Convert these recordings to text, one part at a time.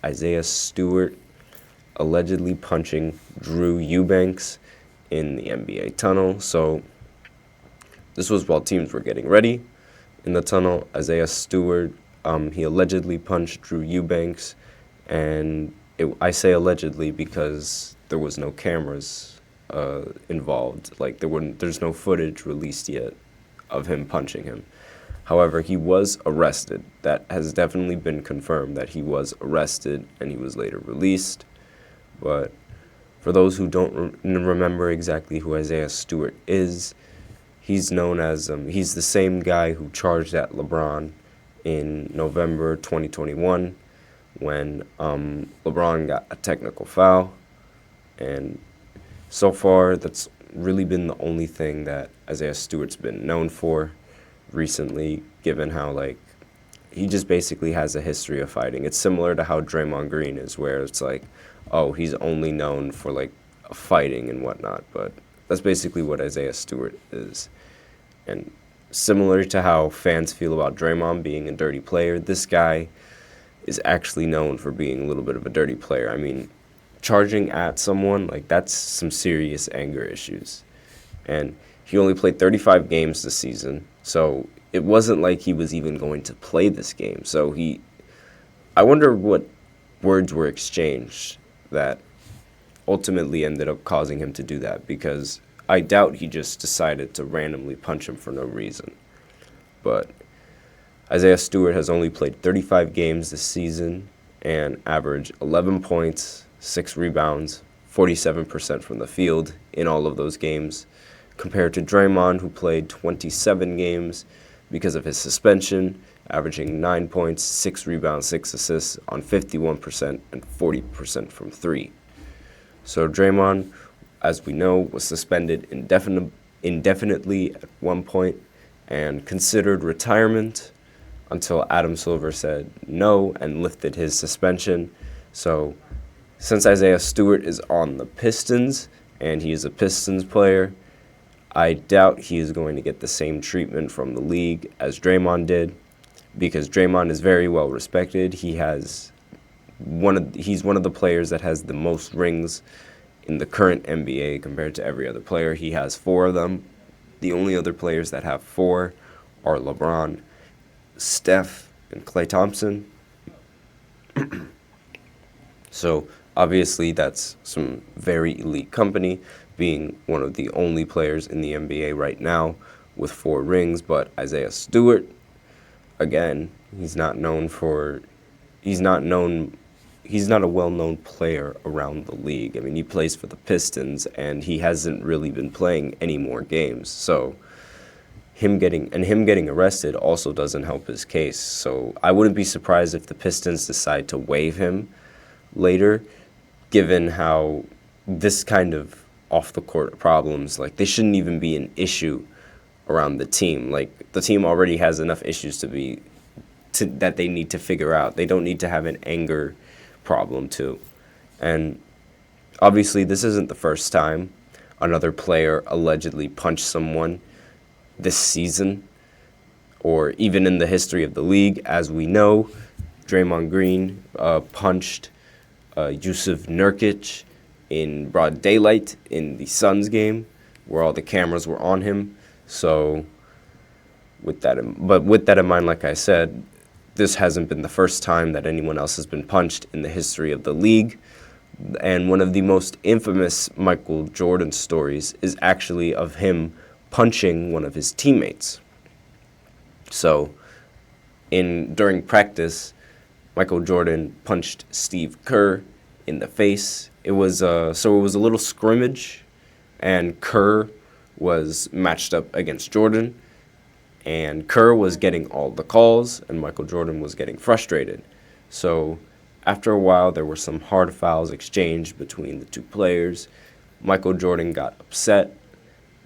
Isaiah Stewart allegedly punching Drew Eubanks in the NBA tunnel. So this was while teams were getting ready in the tunnel. Isaiah Stewart, he allegedly punched Drew Eubanks, and I say allegedly because there was no cameras involved. Like there's no footage released yet of him punching him. However, he was arrested. That has definitely been confirmed that he was arrested and he was later released. But for those who don't remember exactly who Isaiah Stewart is, he's known as, he's the same guy who charged at LeBron in November 2021 when LeBron got a technical foul. And so far, that's really been the only thing that Isaiah Stewart's been known for recently, given how, he just basically has a history of fighting. It's similar to how Draymond Green is, where it's he's only known for, fighting and whatnot. But that's basically what Isaiah Stewart is. And similar to how fans feel about Draymond being a dirty player, this guy is actually known for being a little bit of a dirty player. I mean, charging at someone, that's some serious anger issues. And he only played 35 games this season, so it wasn't like he was even going to play this game. So I wonder what words were exchanged that ultimately ended up causing him to do that, because I doubt he just decided to randomly punch him for no reason. But Isaiah Stewart has only played 35 games this season and averaged 11 points, 6 rebounds, 47% from the field in all of those games, compared to Draymond, who played 27 games because of his suspension, averaging 9 points, 6 rebounds, 6 assists on 51% and 40% from 3. So Draymond, as we know, was suspended indefinitely at one point and considered retirement until Adam Silver said no and lifted his suspension. So since Isaiah Stewart is on the Pistons and he is a Pistons player, I doubt he is going to get the same treatment from the league as Draymond did, because Draymond is very well respected. He's one of the players that has the most rings in the current NBA compared to every other player. He has 4 of them. The only other players that have 4 are LeBron, Steph, and Klay Thompson. So obviously that's some very elite company, being one of the only players in the NBA right now with 4 rings. But Isaiah Stewart, again, he's not a well-known player around the league. I mean, he plays for the Pistons, and he hasn't really been playing any more games. So him getting arrested also doesn't help his case. So I wouldn't be surprised if the Pistons decide to waive him later, given how this kind of off-the-court problems, they shouldn't even be an issue around the team. The team already has enough issues that they need to figure out. They don't need to have an anger problem too. And obviously this isn't the first time another player allegedly punched someone this season, or even in the history of the league. As we know, Draymond Green punched Yusuf Nurkic in broad daylight in the Suns game, where all the cameras were on him. So with that in mind, like I said, this hasn't been the first time that anyone else has been punched in the history of the league. And one of the most infamous Michael Jordan stories is actually of him punching one of his teammates. So during practice, Michael Jordan punched Steve Kerr in the face. It was a little scrimmage, and Kerr was matched up against Jordan. And Kerr was getting all the calls, and Michael Jordan was getting frustrated. So after a while, there were some hard fouls exchanged between the two players. Michael Jordan got upset,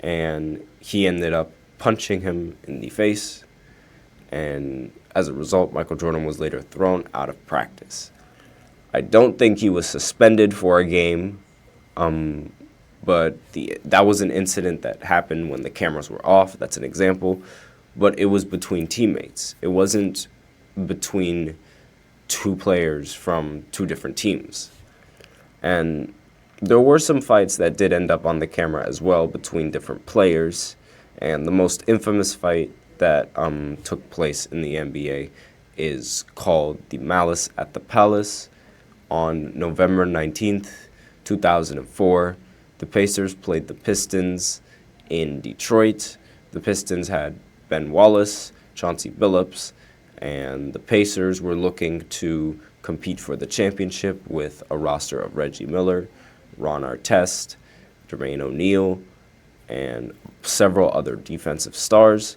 and he ended up punching him in the face. And as a result, Michael Jordan was later thrown out of practice. I don't think he was suspended for a game, but that was an incident that happened when the cameras were off. That's an example. But it was between teammates. It wasn't between two players from two different teams. And there were some fights that did end up on the camera as well between different players. And the most infamous fight that took place in the NBA is called the Malice at the Palace on November 19th, 2004. The Pacers played the Pistons in Detroit. The Pistons had Ben Wallace, Chauncey Billups, and the Pacers were looking to compete for the championship with a roster of Reggie Miller, Ron Artest, Jermaine O'Neal, and several other defensive stars.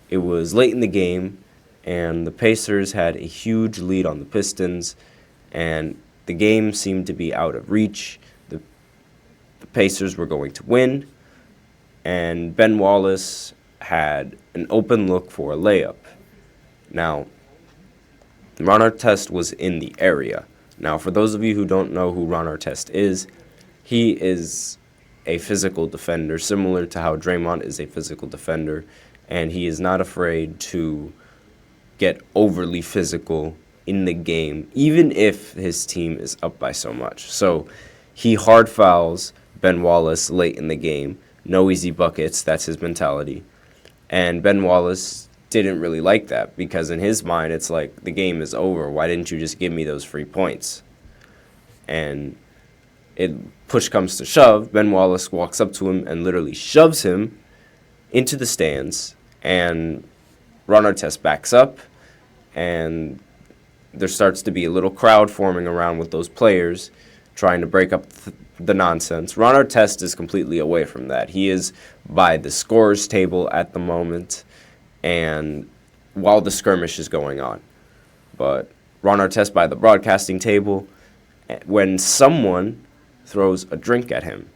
It was late in the game, and the Pacers had a huge lead on the Pistons, and the game seemed to be out of reach. The Pacers were going to win, and Ben Wallace had an open look for a layup. Now, Ron Artest was in the area. Now, for those of you who don't know who Ron Artest is, he is a physical defender, similar to how Draymond is a physical defender, and he is not afraid to get overly physical in the game, even if his team is up by so much. So he hard fouls Ben Wallace late in the game. No easy buckets, that's his mentality. And Ben Wallace didn't really like that because in his mind it's like, the game is over. Why didn't you just give me those free points? And push comes to shove, Ben Wallace walks up to him and literally shoves him into the stands, and Ron Artest backs up, and there starts to be a little crowd forming around with those players trying to break up the nonsense. Ron Artest is completely away from that. He is by the scorer's table at the moment, and while the skirmish is going on. But Ron Artest by the broadcasting table, when someone throws a drink at him.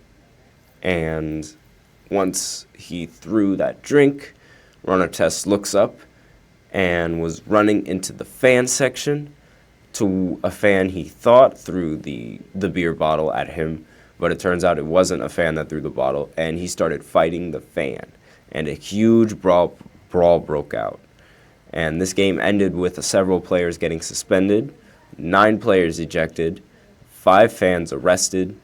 And once he threw that drink, Ron Artest looks up and was running into the fan section to a fan he thought threw the beer bottle at him, but it turns out it wasn't a fan that threw the bottle, and he started fighting the fan. And a huge brawl broke out. And this game ended with several players getting suspended, 9 players ejected, 5 fans arrested,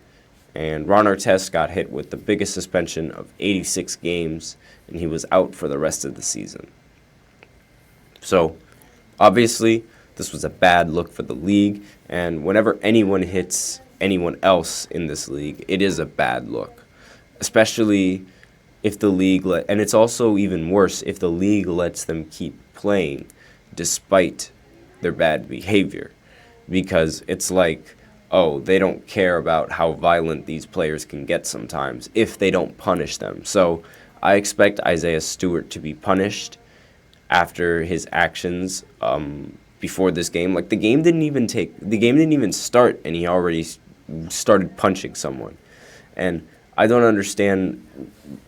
and Ron Artest got hit with the biggest suspension of 86 games, and he was out for the rest of the season. So, obviously, this was a bad look for the league, and whenever anyone hits anyone else in this league, it is a bad look, especially if the league, and it's also even worse if the league lets them keep playing despite their bad behavior, because it's like, oh, they don't care about how violent these players can get sometimes if they don't punish them. So I expect Isaiah Stewart to be punished after his actions before this game. Like, the game didn't even start, and he already started punching someone. And I don't understand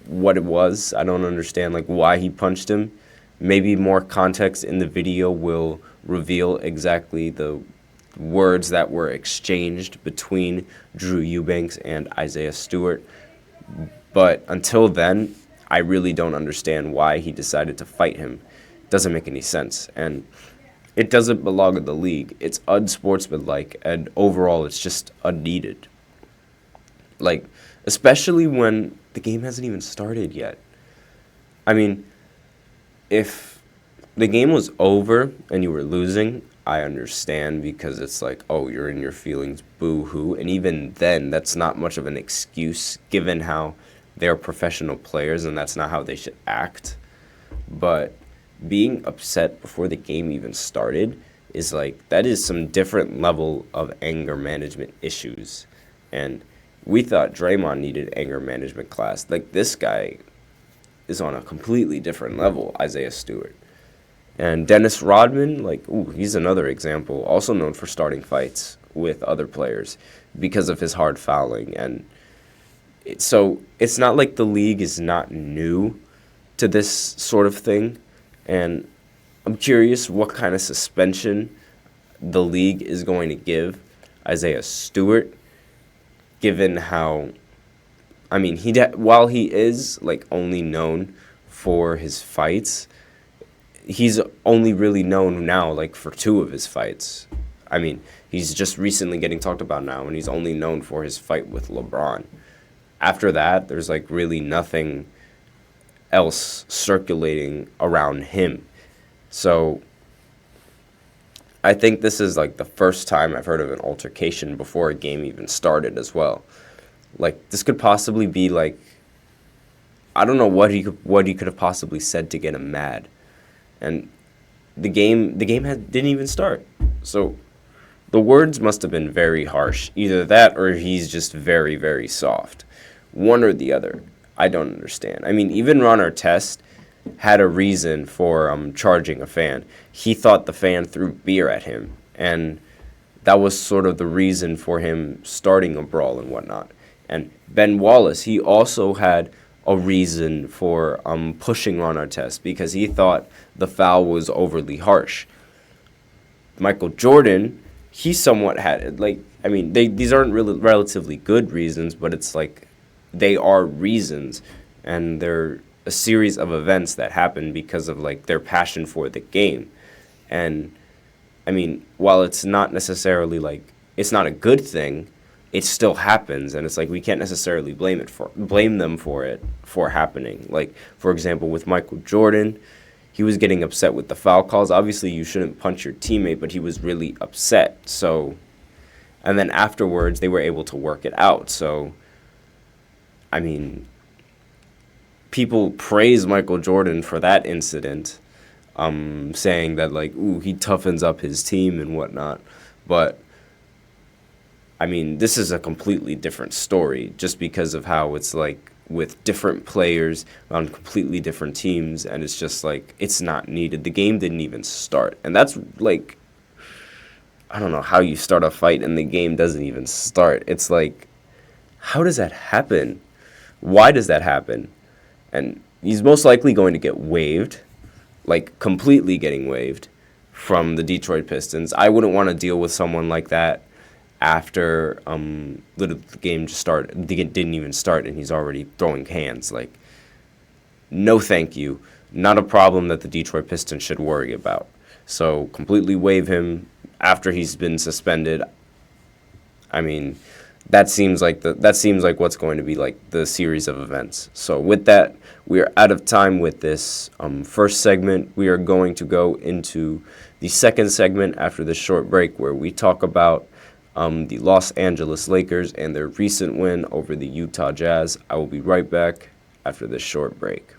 what it was. I don't understand, like, why he punched him. Maybe more context in the video will reveal exactly the words that were exchanged between Drew Eubanks and Isaiah Stewart. But until then, I really don't understand why he decided to fight him. It doesn't make any sense. And it doesn't belong in the league. It's unsportsmanlike, and overall, it's just unneeded. Like, especially when the game hasn't even started yet. I mean, if the game was over and you were losing, I understand, because it's like, oh, you're in your feelings, boo-hoo. And even then, that's not much of an excuse, given how they're professional players and that's not how they should act. But being upset before the game even started is like, that is some different level of anger management issues. And we thought Draymond needed anger management class. Like, this guy is on a completely different level, Isaiah Stewart. And Dennis Rodman, like, he's another example, also known for starting fights with other players because of his hard fouling. And so it's not like the league is not new to this sort of thing. And I'm curious what kind of suspension the league is going to give Isaiah Stewart, given how, I mean, while he is, like, only known for his fights, he's only really known now, like, for 2 of his fights. I mean, he's just recently getting talked about now, and he's only known for his fight with LeBron. After that, there's like really nothing else circulating around him. So I think this is like the first time I've heard of an altercation before a game even started as well. Like, this could possibly be like, I don't know what he could have possibly said to get him mad. And the game didn't even start. So the words must have been very harsh. Either that or he's just very, very soft. One or the other. I don't understand. I mean, even Ron Artest had a reason for charging a fan. He thought the fan threw beer at him, and that was sort of the reason for him starting a brawl and whatnot. And Ben Wallace, he also had a reason for pushing Ron Artest because he thought the foul was overly harsh. Michael Jordan, he somewhat had, like, I mean, these aren't really relatively good reasons, but it's like they are reasons, and they're a series of events that happen because of like their passion for the game. And I mean, while it's not necessarily like, it's not a good thing, it still happens, and it's like we can't necessarily blame them for it for happening. Like, for example, with Michael Jordan, he was getting upset with the foul calls. Obviously, you shouldn't punch your teammate, but he was really upset. So, and then afterwards, they were able to work it out. So, I mean, people praise Michael Jordan for that incident, saying that, like, ooh, he toughens up his team and whatnot. But, I mean, this is a completely different story just because of how it's, like, with different players on completely different teams, and it's just, like, it's not needed. The game didn't even start. And that's, like, I don't know how you start a fight and the game doesn't even start. It's like, how does that happen? Why does that happen? And he's most likely going to get waived, like completely getting waived from the Detroit Pistons. I wouldn't want to deal with someone like that after the game just started. The game didn't even start, and he's already throwing hands. Like, no thank you. Not a problem that the Detroit Pistons should worry about. So completely waive him after he's been suspended. I mean, that seems like what's going to be like the series of events. So with that, we are out of time with this first segment. We are going to go into the second segment after this short break, where we talk about the Los Angeles Lakers and their recent win over the Utah Jazz. I will be right back after this short break.